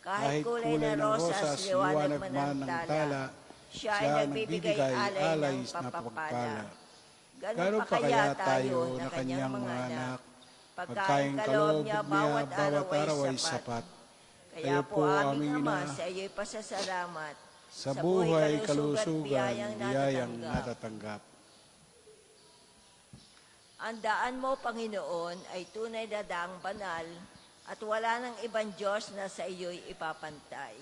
Kahit kulay na rosas, liwanag man ng tala, siya ay nagbibigay alay ng papapala. Ganun pa kaya tayo na kanyang mga anak, pagkain kaloob niya bawat araw ay sapat. Kaya po aming Ama, sa iyo'y pasasalamat. Sa buhay, kalusugan, biyayang natatanggap. Ang daan mo, Panginoon, ay tunay na daang banal at wala nang ibang Diyos na sa iyo'y ipapantay.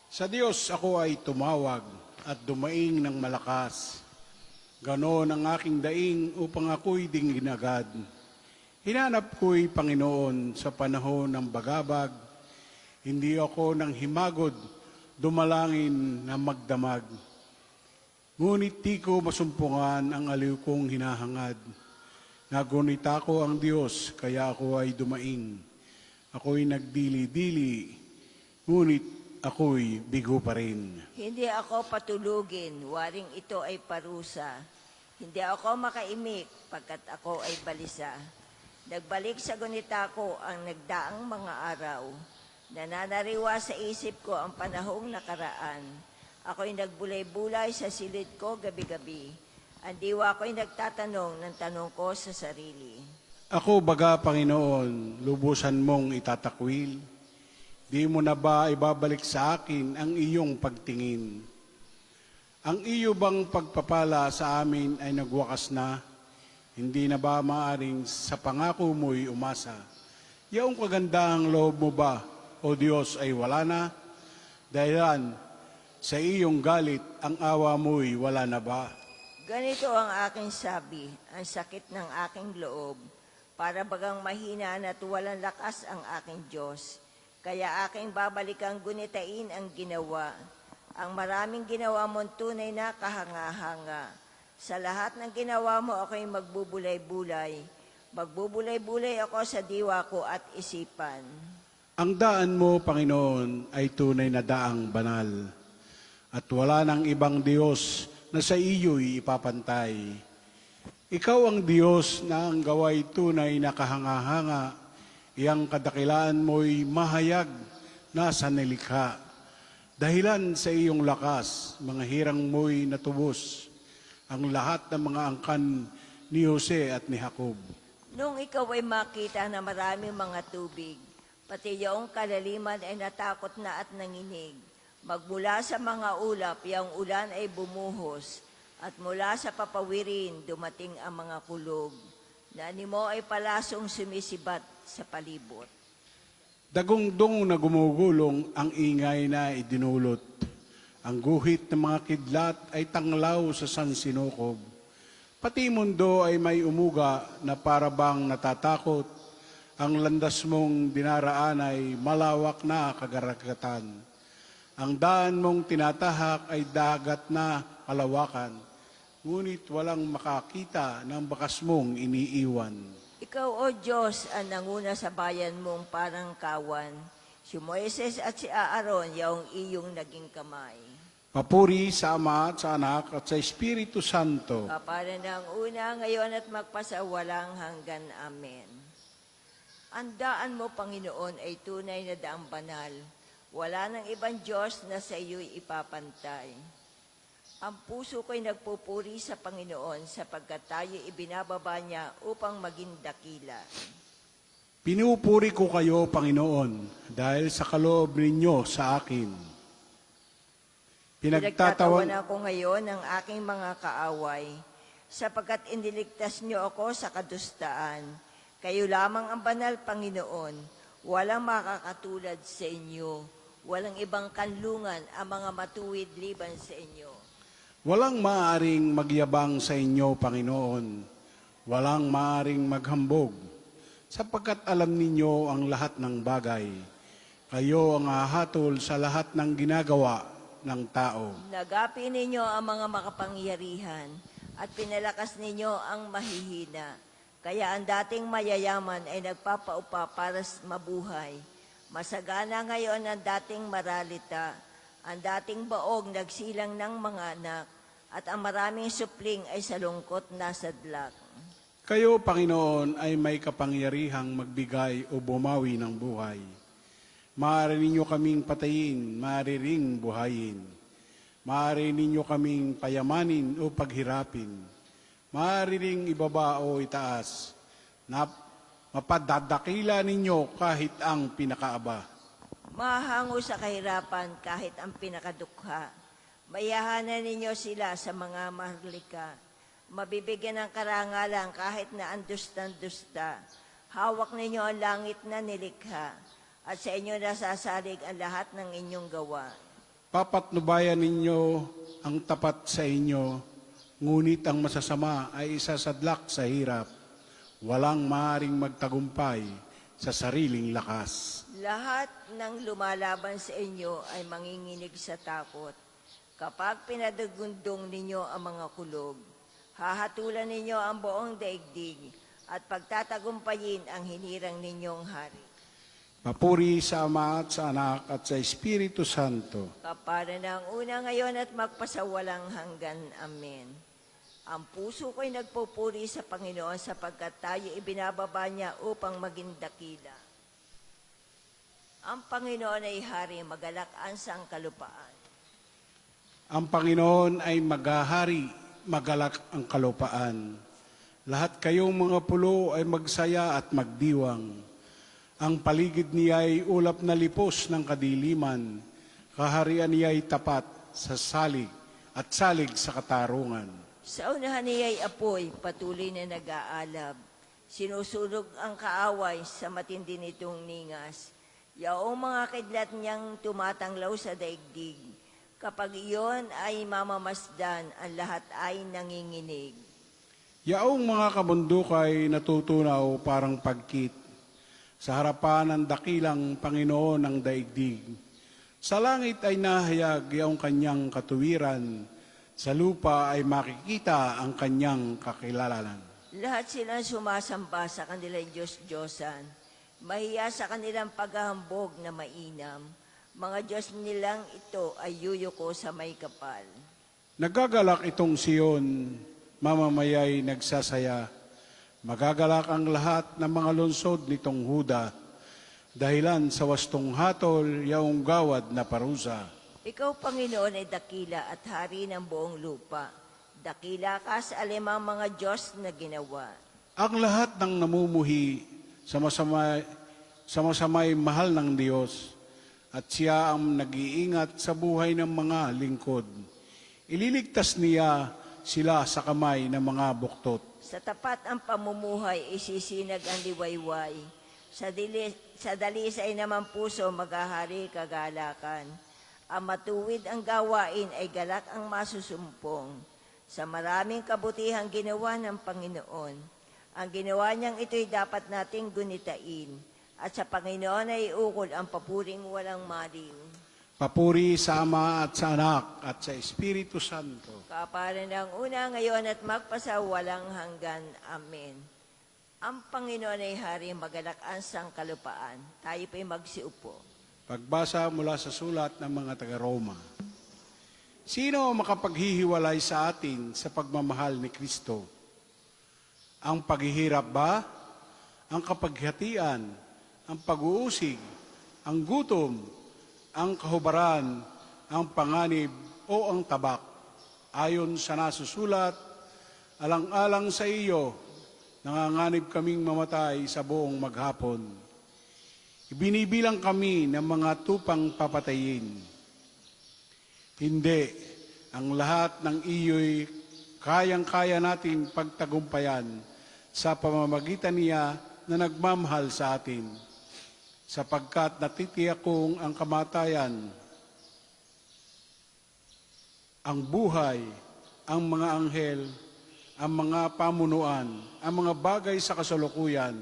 Sa Diyos ako ay tumawag at dumaing ng malakas. Ganon ang aking daing upang ako'y dinginagad. Hinanap ko'y Panginoon sa panahon ng bagabag. Hindi ako nang himagod, dumalangin na magdamag. Ngunit di ko masumpungan ang aliw kong hinahangad. Nagunita ko ang Diyos, kaya ako ay dumaing. Ako'y nagdili-dili, ngunit ako'y bigo pa rin. Hindi ako patulugin, waring ito ay parusa. Hindi ako makaimik, pagkat ako ay balisa. Nagbalik sa gunita ko ang nagdaang mga araw. Nananariwa sa isip ko ang panahong nakaraan. Ako'y nagbulay-bulay sa silid ko gabi-gabi. Ang diwa ko'y nagtatanong ng tanong ko sa sarili. Ako baga, Panginoon, lubusan mong itatakwil. Di mo na ba ibabalik sa akin ang iyong pagtingin? Ang iyo bang pagpapala sa amin ay nagwakas na? Hindi na ba maaring sa pangako mo'y umasa? Yaong kagandahang loob mo ba, O Diyos, ay wala na? Dahilan sa iyong galit, ang awa mo'y wala na ba? Ganito ang aking sabi, ang sakit ng aking loob, para bagang mahina at walang lakas ang aking Diyos. Kaya aking babalikan gunitain ang ginawa. Ang maraming ginawa mong tunay na kahanga-hanga. Sa lahat ng ginawa mo ako'y magbubulay-bulay. Magbubulay-bulay ako sa diwa ko at isipan. Ang daan mo, Panginoon, ay tunay na daang banal. At wala nang ibang Diyos na sa iyo'y ipapantay. Ikaw ang Diyos na ang gaway tunay na kahanga-hanga. Iyang kadakilaan mo'y mahayag na sa nilikha. Dahilan sa iyong lakas, mga hirang mo'y natubos ang lahat ng mga angkan ni Jose at ni Jacob. Nung ikaw ay makita na maraming mga tubig, pati iyong kalaliman ay natakot na at nanginig. Magmula sa mga ulap, iyang ulan ay bumuhos, at mula sa papawirin dumating ang mga kulog, na animo ay palasong sumisibat sa palibot. Dagong-dong na gumugulong ang ingay na idinulot. Ang guhit ng mga kidlat ay tanglaw sa sansinukob. Pati mundo ay may umuga na parabang natatakot. Ang landas mong dinaraan ay malawak na kagaragatan. Ang daan mong tinatahak ay dagat na kalawakan. Ngunit walang makakita ng bakas mong iniiwan. Ikaw, O Diyos, ang nanguna sa bayan mong parang kawan. Si Moises at si Aaron, yaong iyong naging kamay. Papuri sa Ama at sa Anak at sa Espiritu Santo. Kapara ng una, ngayon at magpasawalang hanggan. Amen. Ang daan mo, Panginoon, ay tunay na daang banal. Wala nang ibang Diyos na sa iyo'y ipapantay. Ang puso ko'y nagpupuri sa Panginoon sapagkat tayo ibinababa niya upang maging dakila. Pinupuri ko kayo, Panginoon, dahil sa kaloob ninyo sa akin. Pinagtatawan ako ngayon ng aking mga kaaway, sapagkat iniligtas niyo ako sa kadustaan. Kayo lamang ang banal, Panginoon. Walang makakatulad sa inyo. Walang ibang kanlungan ang mga matuwid liban sa inyo. Walang maaring magyabang sa inyo, Panginoon. Walang maaring maghambog, sapagkat alam ninyo ang lahat ng bagay. Kayo ang hahatol sa lahat ng ginagawa ng tao. Nagapi ninyo ang mga makapangyarihan at pinalakas ninyo ang mahihina. Kaya ang dating mayayaman ay nagpapaupa para mabuhay. Masagana ngayon ang dating maralita. Ang dating baog nagsilang ng mga anak, at ang maraming supling ay salungkot na sadlak. Kayo, Panginoon, ay may kapangyarihang magbigay o bumawi ng buhay. Maaari ninyo kaming patayin, maaari ring buhayin. Maaari ninyo kaming payamanin o paghirapin. Maaari ring ibaba o itaas. Mapadadakila ninyo kahit ang pinakaaba. Mahango sa kahirapan kahit ang pinakadukha. Mayahanan ninyo sila sa mga maharlika. Mabibigyan ng karangalan kahit na andusta-dusta. Hawak ninyo ang langit na nilikha, at sa inyo nasasalig ang lahat ng inyong gawa. Papatnubayan ninyo ang tapat sa inyo, ngunit ang masasama ay isasadlak sa hirap. Walang maaring magtagumpay sa sariling lakas. Lahat ng lumalaban sa inyo ay manginginig sa takot. Kapag pinadagundong ninyo ang mga kulog, hahatulan ninyo ang buong daigdig at pagtatagumpayin ang hinirang ninyong hari. Papuri sa Ama at sa Anak at sa Espiritu Santo. Kapara ng una ngayon at magpasawalang hanggan. Amen. Ang puso ko'y nagpupuri sa Panginoon sapagkat tayo ibinababa niya upang maging dakila. Ang Panginoon ay hari, magalak ang sangkalupaan. Ang Panginoon ay maghahari, magalak ang kalupaan. Lahat kayong mga pulo ay magsaya at magdiwang. Ang paligid niya ay ulap na lipos ng kadiliman. Kaharian niya ay tapat sa salig at salig sa katarungan. Sa unahan niya'y apoy, patuloy na nag-aalab. Sinusunog ang kaaway sa matindi nitong ningas. Yaong mga kidlat niyang tumatanglaw sa daigdig. Kapag iyon ay mamamasdan, ang lahat ay nanginginig. Yaong mga kabundukay natutunaw parang pagkit sa harapan ng dakilang Panginoon ng daigdig. Sa langit ay nahayag yaong kanyang katuwiran, sa lupa ay makikita ang kanyang kakilalanan. Lahat silang sumasamba sa kanilang Diyos-Diyosan. Mahiya sa kanilang paghahambog na mainam. Mga Diyos nilang ito ay yuyuko sa may kapal. Nagagalak itong Siyon, mamamayay nagsasaya. Magagalak ang lahat ng mga lungsod nitong Huda, dahilan sa wastong hatol, yaong gawad na parusa. Ikaw, Panginoon, ay dakila at hari ng buong lupa. Dakila ka sa alimang mga Diyos na ginawa. Ang lahat ng namumuhi sa masamay mahal ng Diyos, at siya ang nag-iingat sa buhay ng mga lingkod. Ililigtas niya sila sa kamay ng mga buktot. Sa tapat ang pamumuhay, isisinag ang liwayway. Sa dalisay naman puso, maghahari kagalakan. Ang matuwid ang gawain ay galak ang masusumpong. Sa maraming kabutihang ginawa ng Panginoon, ang ginawa niyang ito'y dapat nating gunitain. At sa Panginoon ay ukol ang papuring walang maliw. Papuri sa Ama at sa Anak at sa Espiritu Santo. Kaparan ng una ngayon at magpasawalang hanggan. Amen. Ang Panginoon ay hari, magalak ang sangkalupaan. Tayo po'y magsiupo. Pagbasa mula sa sulat ng mga taga-Roma. Sino ang makapaghihiwalay sa atin sa pagmamahal ni Kristo? Ang paghihirap ba? Ang kapaghatian? Ang pag-uusig? Ang gutom? Ang kahubaran? Ang panganib? O ang tabak? Ayon sa nasusulat, alang-alang sa iyo, nanganganib kaming mamatay sa buong maghapon. Ibinibilang kami ng mga tupang papatayin. Hindi, ang lahat ng iyo'y kayang-kaya natin pagtagumpayan sa pamamagitan niya na nagmamahal sa atin, sapagkat natitiyak kong ang kamatayan, ang buhay, ang mga anghel, ang mga pamunuan, ang mga bagay sa kasalukuyan,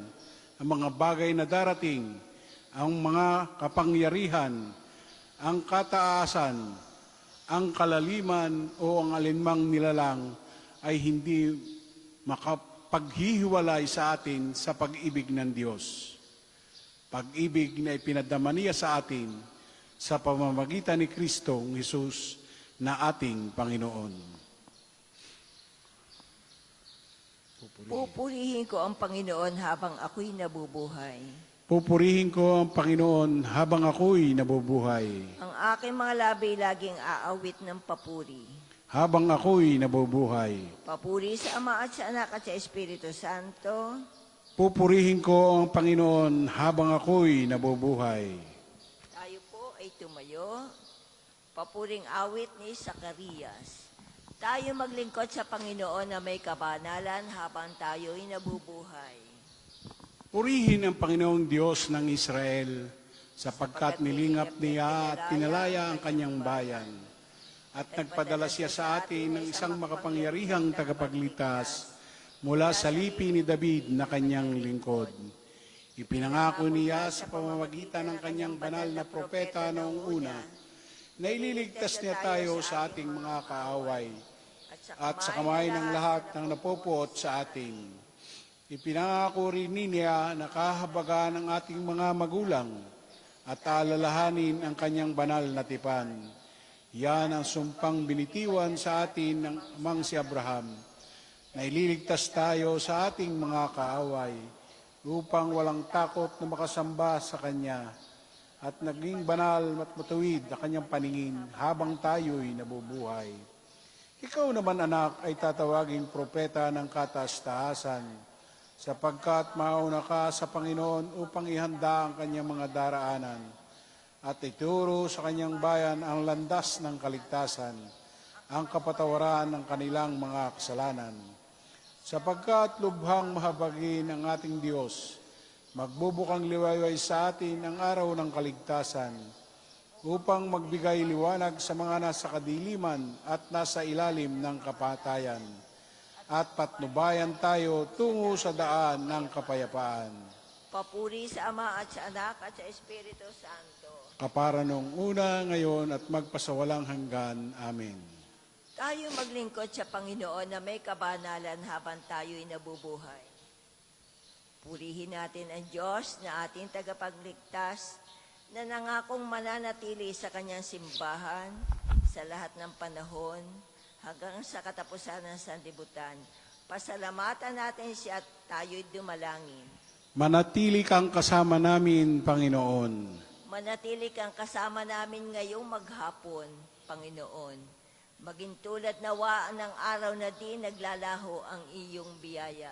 ang mga bagay na darating, ang mga kapangyarihan, ang kataasan, ang kalaliman o ang alinmang nilalang ay hindi makapaghihiwalay sa atin sa pag-ibig ng Diyos. Pag-ibig na ipinadama niya sa atin sa pamamagitan ni Kristong Jesus na ating Panginoon. Pupurihin ko ang Panginoon habang ako'y nabubuhay. Pupurihin ko ang Panginoon habang ako'y nabubuhay. Ang aking mga labi laging aawit ng papuri. Habang ako'y nabubuhay. Papuri sa Ama at sa Anak at sa Espiritu Santo. Pupurihin ko ang Panginoon habang ako'y nabubuhay. Tayo po ay tumayo. Papuring awit ni Zacarias. Tayo maglingkod sa Panginoon na may kabanalan habang tayo'y nabubuhay. Purihin ang Panginoong Diyos ng Israel, sapagkat nilingap niya at pinalaya ang kanyang bayan. At nagpadala siya sa atin ng isang makapangyarihang tagapagligtas mula sa lipi ni David na kanyang lingkod. Ipinangako niya sa pamamagitan ng kanyang banal na propeta noong una, na ililigtas niya tayo sa ating mga kaaway at sa kamay ng lahat ng napopuot sa atin. Ipinangako rin niya na kahabaga ng ating mga magulang at alalahanin ang kanyang banal na tipan. Yan ang sumpang binitiwan sa atin ng amang si Abraham, na ililigtas tayo sa ating mga kaaway upang walang takot na makasamba sa Kanya at naging banal at matuwid ang Kanyang paningin habang tayo'y nabubuhay. Ikaw naman, anak, ay tatawaging propeta ng kataas-taasan. sapagkat mauna ka sa Panginoon upang ihanda ang kanyang mga daraanan at ituro sa kanyang bayan ang landas ng kaligtasan, ang kapatawaran ng kanilang mga kasalanan. Sapagkat lubhang mahabagin ang ating Diyos, magbubukang liwayway sa atin ang araw ng kaligtasan, upang magbigay liwanag sa mga nasa kadiliman at nasa ilalim ng kapatayan, at patnubayan tayo tungo sa daan ng kapayapaan. Papuri sa Ama at sa Anak at sa Espiritu Santo. Kapara nung una, ngayon at magpasawalang hanggan. Amen. Tayo maglingkod sa Panginoon na may kabanalan habang tayo'y nabubuhay. Purihin natin ang Diyos na ating tagapagligtas, na nangakong mananatili sa kanyang simbahan sa lahat ng panahon hanggang sa katapusan ng sanlibutan. Pasalamatan natin siya at tayo'y dumalangin. Manatili kang kasama namin, Panginoon. Manatili kang kasama namin ngayong maghapon, Panginoon. Maging tulad nawa ng araw na di naglalaho ang iyong biyaya.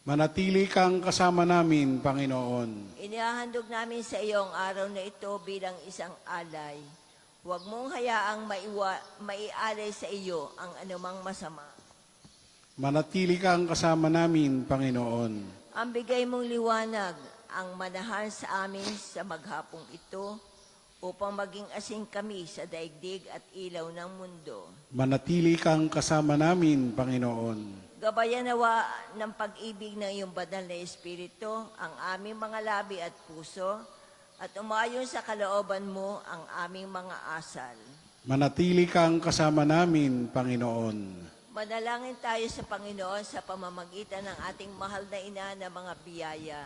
Manatili kang kasama namin, Panginoon. Inihahandog namin sa iyo ang araw na ito bilang isang alay. Huwag mong hayaang maialay sa iyo ang anumang masama. Manatili kang kasama namin, Panginoon. Ang bigay mong liwanag ang manahan sa amin sa maghapong ito upang maging asing kami sa daigdig at ilaw ng mundo. Manatili kang kasama namin, Panginoon. Gabayan nawa ng pag-ibig ng iyong banal na Espiritu ang aming mga labi at puso at umayon sa kalooban mo ang aming mga asal. Manatili kang kasama namin, Panginoon. Manalangin tayo sa Panginoon sa pamamagitan ng ating mahal na ina na mga biyaya.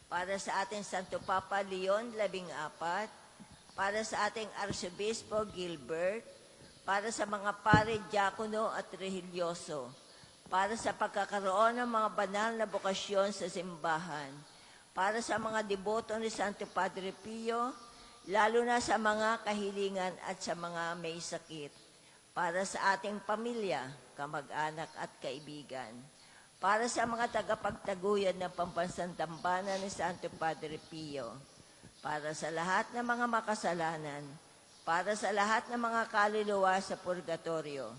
Para sa ating Santo Papa Leon XIV, para sa ating Arsobispo Gilbert, para sa mga pare, diakono at religyoso, para sa pagkakaroon ng mga banal na bokasyon sa simbahan, para sa mga deboto ni Santo Padre Pio, lalo na sa mga kahilingan at sa mga may sakit, para sa ating pamilya, kamag-anak at kaibigan, para sa mga tagapagtaguyod ng pambansang dambana ni Santo Padre Pio, para sa lahat ng mga makasalanan, para sa lahat ng mga kaluluwa sa purgatorio,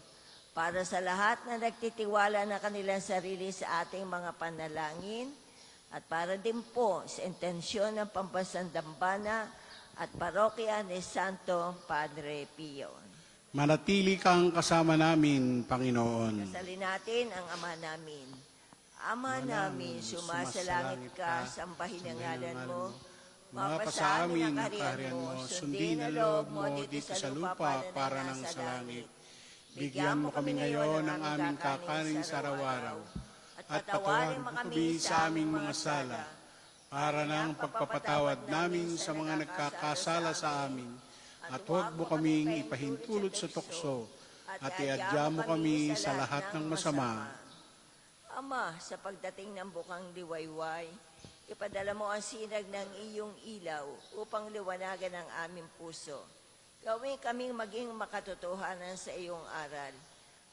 para sa lahat na nagtitiwala na kanilang sarili sa ating mga panalangin, at para din po sa intensyon ng pambansang dambana at parokya ni Santo Padre Pio. Manatili kang kasama namin, Panginoon. Kasalin natin ang Ama namin. Ama namin, sumasalangit ka, sambahin ang ngalan mo. Mapasa amin ang kaharian mo, sundin ang loob mo dito sa lupa para ng sa langit. Bigyan mo kami ngayon ng aming kakanin sa araw-araw, at patawarin mo kami sa aming mga sala, para ng pagpapatawad namin sa mga nagkakasala sa amin, at huwag mo kaming ipahintulot sa tukso, at iadya mo kami sa lahat ng masama. Ama, sa pagdating ng bukang liwayway, ipadala mo ang sinag ng iyong ilaw upang liwanagan ang aming puso. Gawin kaming maging makatotohanan sa iyong aral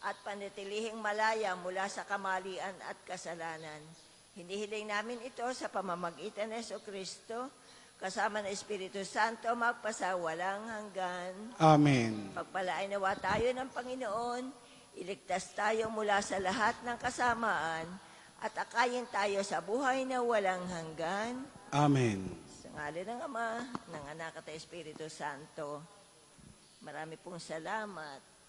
at panatilihing malaya mula sa kamalian at kasalanan. Hinihiling namin ito sa pamamagitan ng Jesucristo, kasama ng Espiritu Santo, magpasawalang hanggan. Amen. Pagpalain nawa tayo ng Panginoon, iligtas tayo mula sa lahat ng kasamaan, at akayin tayo sa buhay na walang hanggan. Amen. Sa ngalan ng Ama, ng Anak at ng Espiritu Santo. Marami pong salamat.